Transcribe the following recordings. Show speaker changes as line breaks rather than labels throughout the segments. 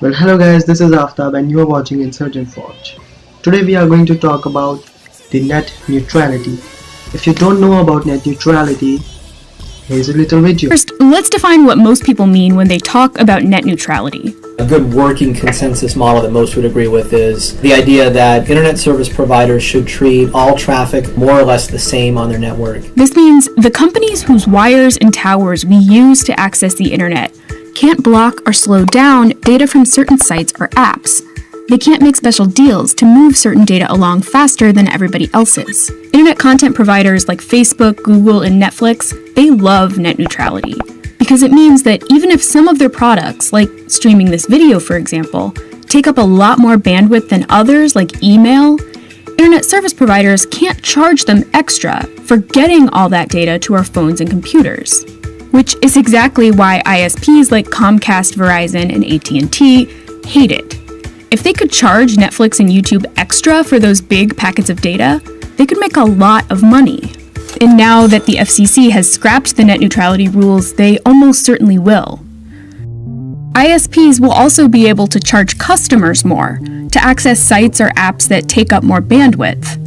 Well, hello guys, this is Aftab and you are watching Insurgent Forge. Today we are going to talk about the net neutrality. If you don't know about net neutrality, here's a little video.
First, let's define what most people mean when they talk about net neutrality.
A good working consensus model that most would agree with is the idea that internet service providers should treat all traffic more or less the same on their network.
This means the companies whose wires and towers we use to access the internet can't block or slow down data from certain sites or apps. They can't make special deals to move certain data along faster than everybody else's. Internet content providers like Facebook, Google, and Netflix, they love net neutrality because it means that even if some of their products, like streaming this video for example, take up a lot more bandwidth than others like email, internet service providers can't charge them extra for getting all that data to our phones and computers. Which is exactly why ISPs like Comcast, Verizon, and At&t hate it. If they could charge Netflix and YouTube extra for those big packets of data, they could make a lot of money. And now that the FCC has scrapped the net neutrality rules, they almost certainly will. ISPs will also be able to charge customers more to access sites or apps that take up more bandwidth.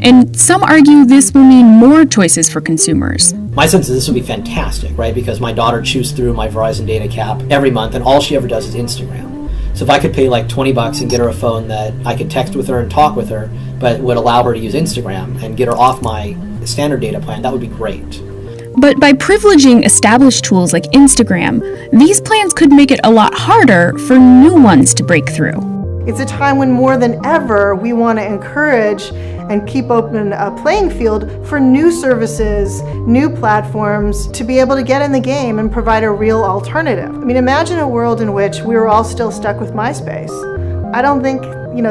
And some argue this will mean more choices for consumers.
My sense is this would be fantastic, right? Because my daughter chews through my Verizon data cap every month and all she ever does is Instagram. So if I could pay like $20 and get her a phone that I could text with her and talk with her, but would allow her to use Instagram and get her off my standard data plan, that would be great.
But by privileging established tools like Instagram, these plans could make it a lot harder for new ones to break through.
It's a time when more than ever we want to encourage and keep open a playing field for new services, new platforms to be able to get in the game and provide a real alternative. I mean, imagine a world in which we were all still stuck with MySpace. I don't think,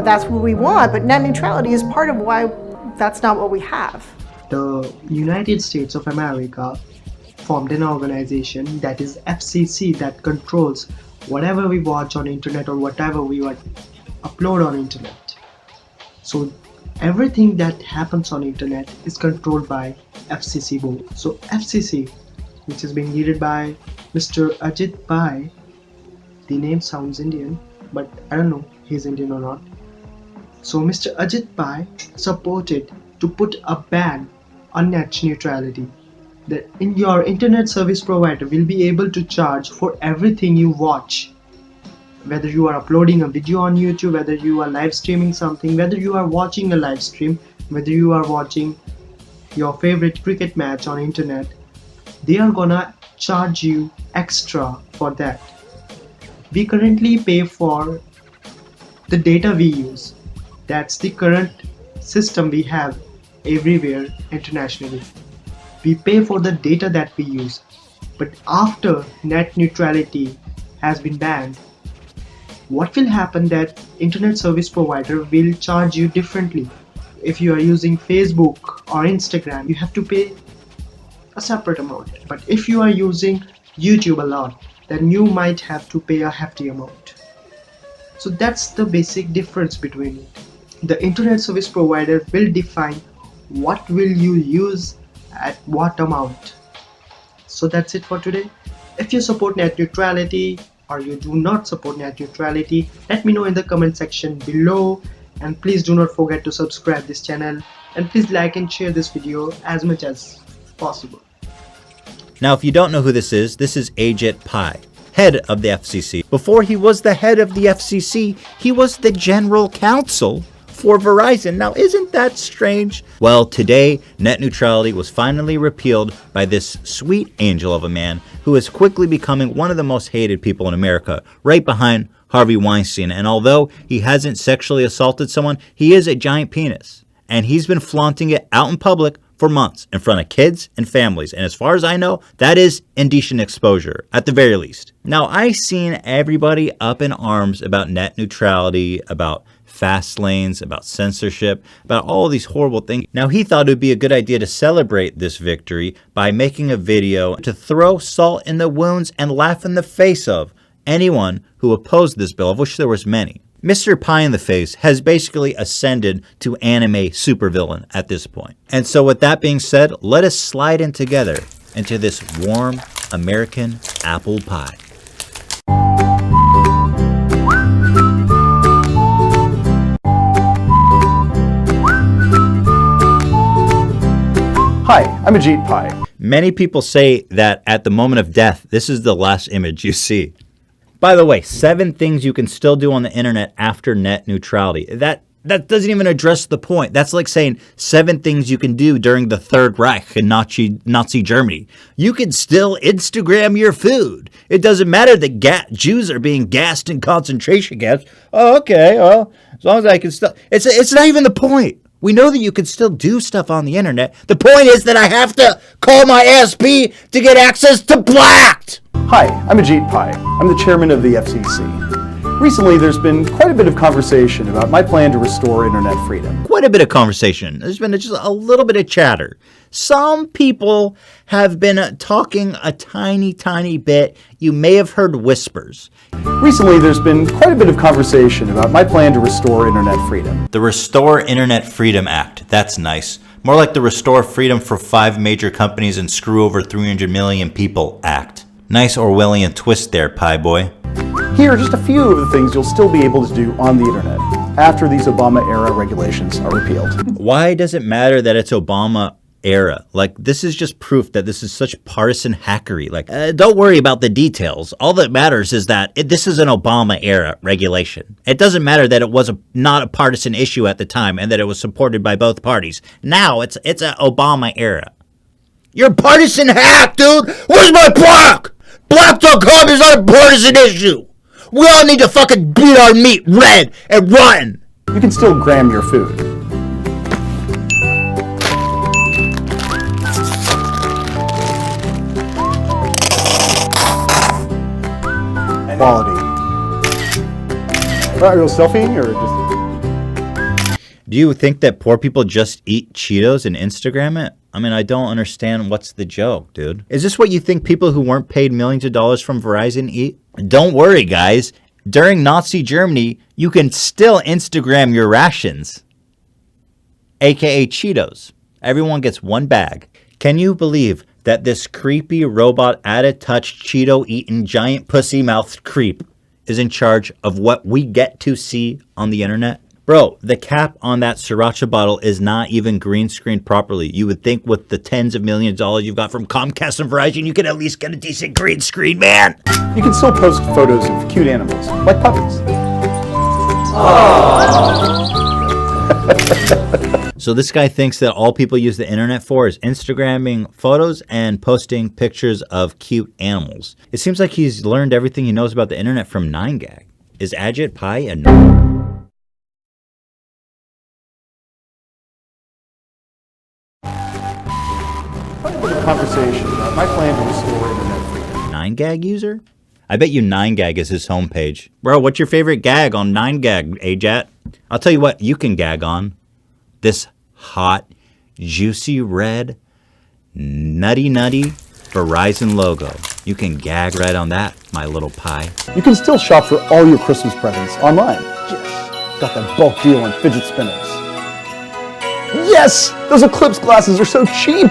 that's what we want, but net neutrality is part of why that's not what we have.
The United States of America formed an organization that is FCC that controls whatever we watch on internet or whatever we upload on internet. So everything that happens on internet is controlled by FCC board. So FCC, which is being led by Mr. Ajit Pai, the name sounds Indian, but I don't know he's Indian or not. So Mr. Ajit Pai supported to put a ban on net neutrality. That in your internet service provider will be able to charge for everything you watch. Whether you are uploading a video on YouTube, whether you are live streaming something, whether you are watching a live stream, whether you are watching your favorite cricket match on internet, they are gonna charge you extra for that. We currently pay for the data we use. That's the current system we have everywhere internationally. We pay for the data that we use. But after net neutrality has been banned, what will happen that internet service provider will charge you differently. If you are using Facebook or Instagram, you have to pay a separate amount. But if you are using YouTube a lot, then you might have to pay a hefty amount. So that's the basic difference between it. The internet service provider will define what will you use at what amount. So that's it for today. If you support net neutrality or you do not support net neutrality, let me know in the comment section below, and please do not forget to subscribe this channel, and please like and share this video as much as possible.
Now if you don't know who this is Ajit Pai, head of the FCC. Before he was the head of the FCC, he was the general counsel for Verizon. Now isn't that strange? Well, today net neutrality was finally repealed by this sweet angel of a man who is quickly becoming one of the most hated people in America, right behind Harvey Weinstein. And although he hasn't sexually assaulted someone, he is a giant penis. And he's been flaunting it out in public for months in front of kids and families. And as far as I know, that is indecent exposure, at the very least. Now, I've seen everybody up in arms about net neutrality, about fast lanes, about censorship, about all these horrible things. Now, he thought it would be a good idea to celebrate this victory by making a video to throw salt in the wounds and laugh in the face of anyone who opposed this bill, of which there was many. Mr. Pie in the Face has basically ascended to anime supervillain at this point. And so with that being said, let us slide in together into this warm American apple pie.
Hi, I'm Ajit Pai.
Many people say that at the moment of death, this is the last image you see. By the way, 7 things you can still do on the internet after net neutrality. That doesn't even address the point. That's like saying 7 things you can do during the Third Reich in Nazi Germany. You can still Instagram your food. It doesn't matter that Jews are being gassed in concentration camps. Oh, okay, well, as long as I can still... It's not even the point. We know that you can still do stuff on the internet. The point is that I have to call my ASP to get access to Blacked!
Hi, I'm Ajit Pai. I'm the chairman of the FCC. Recently, there's been quite a bit of conversation about my plan to restore internet freedom.
Quite a bit of conversation. There's been just a little bit of chatter. Some people have been talking a tiny bit. You may have heard whispers.
Recently, there's been quite a bit of conversation about my plan to restore internet freedom.
The Restore Internet Freedom Act. That's nice. More like the Restore Freedom for 5 major companies and Screw Over 300 million people Act. Nice Orwellian twist there, Pie Boy.
Here are just a few of the things you'll still be able to do on the internet after these Obama-era regulations are repealed.
Why does it matter that it's Obama era? Like, this is just proof that this is such partisan hackery. Like, don't worry about the details. All that matters is that this is an Obama era regulation. It doesn't matter that it was not a partisan issue at the time and that it was supported by both parties. Now it's an Obama era. You're a partisan hack, dude! Where's my Black? Black.com is not a partisan issue! We all need to fucking beat our meat red and run!
You can still gram your food. Quality. Are you selfieing or just...
Do you think that poor people just eat Cheetos and Instagram it? I mean, I don't understand what's the joke, dude. Is this what you think people who weren't paid millions of dollars from Verizon eat? Don't worry, guys. During Nazi Germany, you can still Instagram your rations, aka Cheetos. Everyone gets 1 bag. Can you believe that this creepy robot At&t Cheeto-eating giant pussy-mouthed creep is in charge of what we get to see on the internet? Bro, the cap on that sriracha bottle is not even green screened properly. You would think with the tens of millions of dollars you've got from Comcast and Verizon, you could at least get a decent green screen, man.
You can still post photos of cute animals, like puppies.
So this guy thinks that all people use the internet for is Instagramming photos and posting pictures of cute animals. It seems like he's learned everything he knows about the internet from 9gag. Is Ajit Pai a nerd?
Conversation about my plan to restore internet freedom.
9gag user? I bet you 9gag is his homepage. Bro, what's your favorite gag on 9gag, Ajit? I'll tell you what you can gag on. This hot, juicy red, nutty Verizon logo. You can gag right on that, my little pie.
You can still shop for all your Christmas presents online. Yes! Got that bulk deal on fidget spinners. Yes! Those Eclipse glasses are so cheap!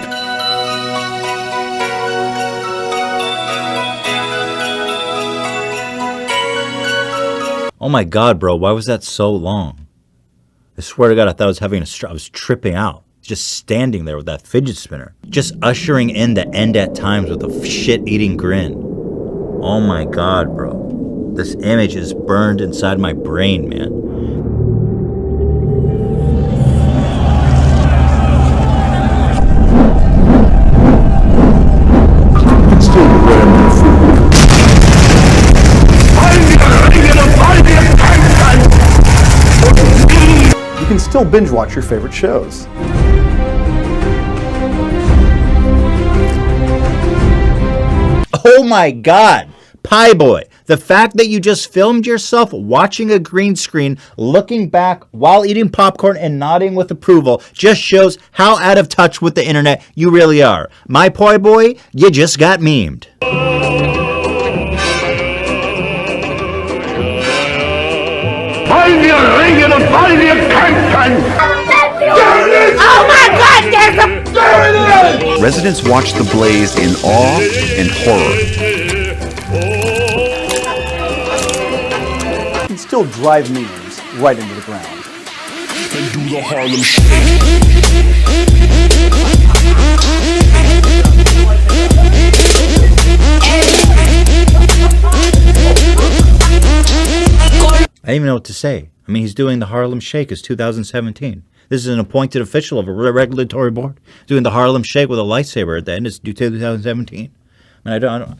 Oh my God, bro, why was that so long? I swear to God, I thought I was having I was tripping out. Just standing there with that fidget spinner. Just ushering in the end at times with a shit-eating grin. Oh my God, bro. This image is burned inside my brain, man.
You can still binge watch your favorite shows.
Oh my God, Pie Boy, the fact that you just filmed yourself watching a green screen, looking back while eating popcorn and nodding with approval just shows how out of touch with the internet you really are. My Pie Boy, you just got memed.
Oh my God, there's a... There it is!
Residents watch the blaze in awe and horror.
You can still drive memes right into the ground.
And do the Harlem Shake.
I don't even know what to say. I mean, he's doing the Harlem Shake. It's 2017. This is an appointed official of a regulatory board doing the Harlem Shake with a lightsaber at the end. It's 2017. I mean,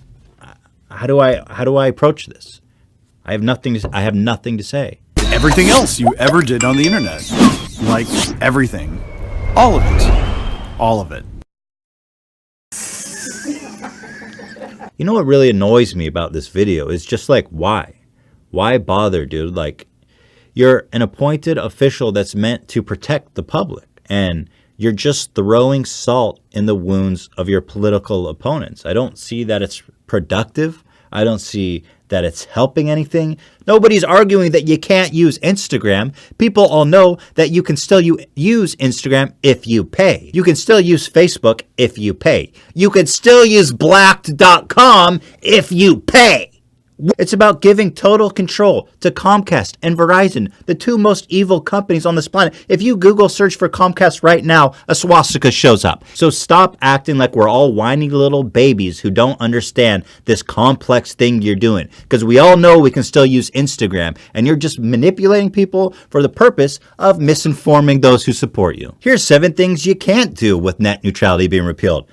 how do I approach this? I have nothing to say.
Everything else you ever did on the internet. Like everything. All of it. All of it.
You know what really annoys me about this video is just like, why? Why bother, dude? Like, you're an appointed official that's meant to protect the public, and you're just throwing salt in the wounds of your political opponents. I don't see that it's productive. I don't see that it's helping anything. Nobody's arguing that you can't use Instagram. People all know that you can still use Instagram if you pay. You can still use Facebook if you pay. You can still use blacked.com if you pay. It's about giving total control to Comcast and Verizon, the two most evil companies on this planet. If you Google search for Comcast right now, a swastika shows up. So stop acting like we're all whiny little babies who don't understand this complex thing you're doing. Because we all know we can still use Instagram, and you're just manipulating people for the purpose of misinforming those who support you. Here's 7 things you can't do with net neutrality being repealed.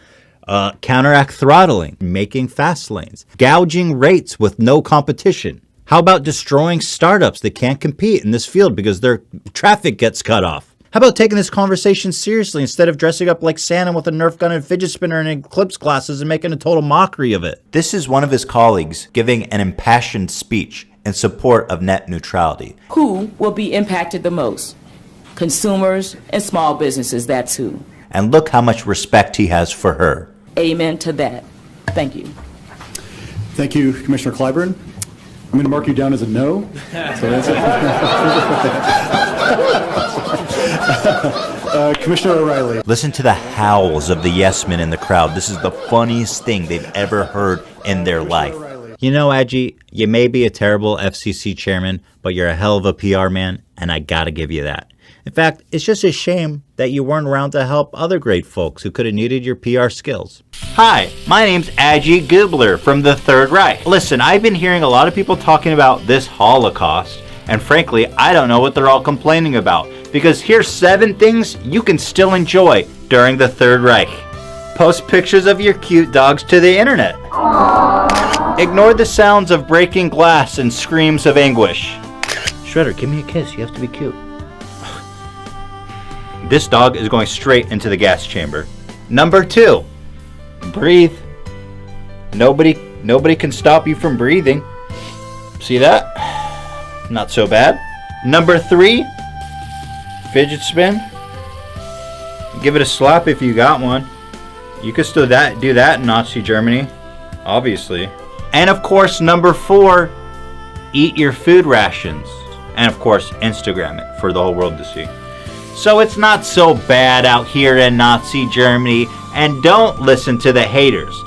Counteract throttling, making fast lanes, gouging rates with no competition. How about destroying startups that can't compete in this field because their traffic gets cut off? How about taking this conversation seriously instead of dressing up like Santa with a Nerf gun and fidget spinner and eclipse glasses and making a total mockery of it? This is one of his colleagues giving an impassioned speech in support of net neutrality.
Who will be impacted the most? Consumers and small businesses, that's who.
And look how much respect he has for her.
Amen to that. Thank you.
Thank you, Commissioner Clyburn. I'm going to mark you down as a no. So that's it. Commissioner O'Reilly.
Listen to the howls of the yes men in the crowd. This is the funniest thing they've ever heard in their life. You know, Ajit, you may be a terrible FCC chairman, but you're a hell of a PR man, and I gotta give you that. In fact, it's just a shame that you weren't around to help other great folks who could have needed your PR skills. Hi, my name's Ajit Gubler from the Third Reich. Listen, I've been hearing a lot of people talking about this Holocaust, and frankly, I don't know what they're all complaining about, because here's 7 things you can still enjoy during the Third Reich. Post pictures of your cute dogs to the internet. Ignore the sounds of breaking glass and screams of anguish. Shredder, give me a kiss. You have to be cute. This dog is going straight into the gas chamber. Number 2, breathe. Nobody can stop you from breathing. See that? Not so bad. Number 3, fidget spin. Give it a slap if you got one. You could still do that in Nazi Germany, obviously. And of course, number 4, eat your food rations. And of course, Instagram it for the whole world to see. So it's not so bad out here in Nazi Germany, and don't listen to the haters.